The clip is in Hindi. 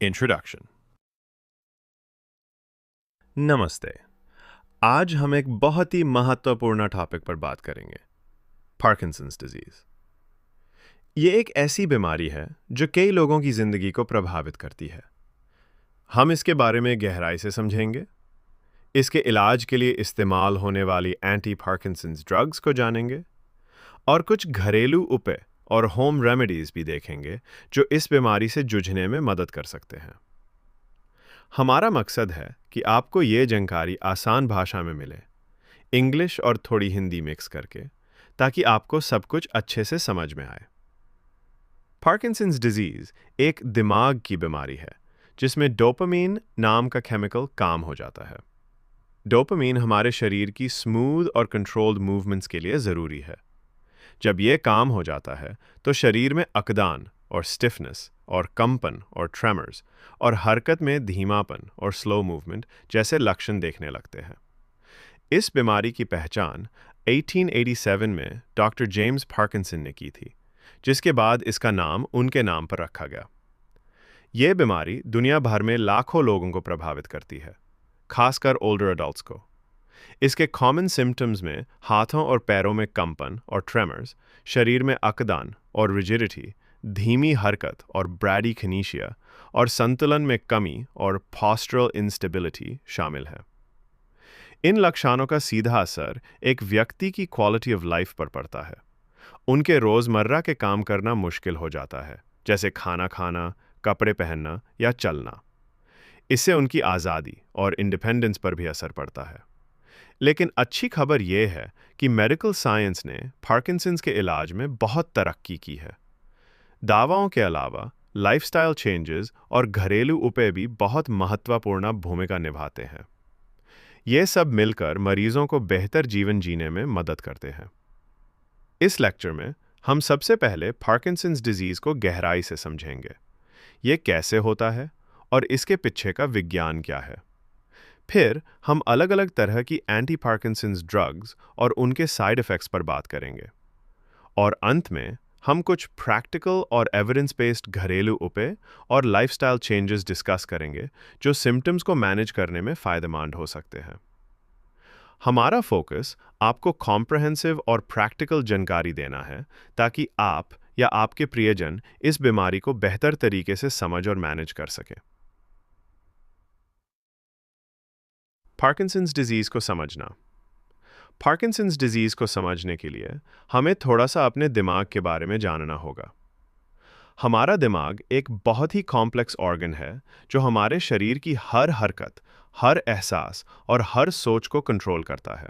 इंट्रोडक्शन। नमस्ते। आज हम एक बहुत ही महत्वपूर्ण टॉपिक पर बात करेंगे, पार्किंसंस डिजीज। ये एक ऐसी बीमारी है जो कई लोगों की जिंदगी को प्रभावित करती है। हम इसके बारे में गहराई से समझेंगे, इसके इलाज के लिए इस्तेमाल होने वाली एंटी पार्किंसंस ड्रग्स को जानेंगे और कुछ घरेलू उपाय और होम रेमेडीज भी देखेंगे जो इस बीमारी से जूझने में मदद कर सकते हैं। हमारा मकसद है कि आपको ये जानकारी आसान भाषा में मिले, इंग्लिश और थोड़ी हिंदी मिक्स करके, ताकि आपको सब कुछ अच्छे से समझ में आए। पार्किंसंस डिजीज एक दिमाग की बीमारी है जिसमें डोपामीन नाम का केमिकल काम हो जाता है। डोपामीन हमारे शरीर की स्मूथ और कंट्रोल्ड मूवमेंट्स के लिए ज़रूरी है। जब ये काम हो जाता है तो शरीर में अकड़न और स्टिफनेस और कंपन और ट्रेमर्स और हरकत में धीमापन और स्लो मूवमेंट जैसे लक्षण देखने लगते हैं। इस बीमारी की पहचान 1887 में डॉक्टर जेम्स पार्किंसन ने की थी, जिसके बाद इसका नाम उनके नाम पर रखा गया। ये बीमारी दुनिया भर में लाखों लोगों को प्रभावित करती है, खासकर ओल्डर एडल्ट्स को। इसके कॉमन सिम्टम्स में हाथों और पैरों में कंपन और ट्रेमर्स, शरीर में अकड़न और रिजिडिटी, धीमी हरकत और ब्रैडीकिनेसिया और संतुलन में कमी और पोस्चरल इंस्टेबिलिटी शामिल है। इन लक्षणों का सीधा असर एक व्यक्ति की क्वालिटी ऑफ लाइफ पर पड़ता है। उनके रोज़मर्रा के काम करना मुश्किल हो जाता है, जैसे खाना खाना, कपड़े पहनना या चलना। इससे उनकी आज़ादी और इंडिपेंडेंस पर भी असर पड़ता है। लेकिन अच्छी खबर यह है कि मेडिकल साइंस ने पार्किंसंस के इलाज में बहुत तरक्की की है। दवाओं के अलावा लाइफस्टाइल चेंजेस और घरेलू उपाय भी बहुत महत्वपूर्ण भूमिका निभाते हैं। ये सब मिलकर मरीजों को बेहतर जीवन जीने में मदद करते हैं। इस लेक्चर में हम सबसे पहले पार्किंसंस डिजीज को गहराई से समझेंगे। ये कैसे होता है और इसके पीछे का विज्ञान क्या है। फिर हम अलग अलग तरह की एंटी पार्किंसंस ड्रग्स और उनके साइड इफ़ेक्ट्स पर बात करेंगे। और अंत में हम कुछ प्रैक्टिकल और एविडेंस बेस्ड घरेलू उपाय और लाइफस्टाइल चेंजेस डिस्कस करेंगे जो सिम्टम्स को मैनेज करने में फ़ायदेमंद हो सकते हैं। हमारा फोकस आपको कॉम्प्रहेंसिव और प्रैक्टिकल जानकारी देना है ताकि आप या आपके प्रियजन इस बीमारी को बेहतर तरीके से समझ और मैनेज कर सकें। पार्किंसंस डिजीज़ को समझना। पार्किंसंस डिजीज़ को समझने के लिए हमें थोड़ा सा अपने दिमाग के बारे में जानना होगा। हमारा दिमाग एक बहुत ही कॉम्प्लेक्स ऑर्गन है जो हमारे शरीर की हर हरकत, हर एहसास और हर सोच को कंट्रोल करता है।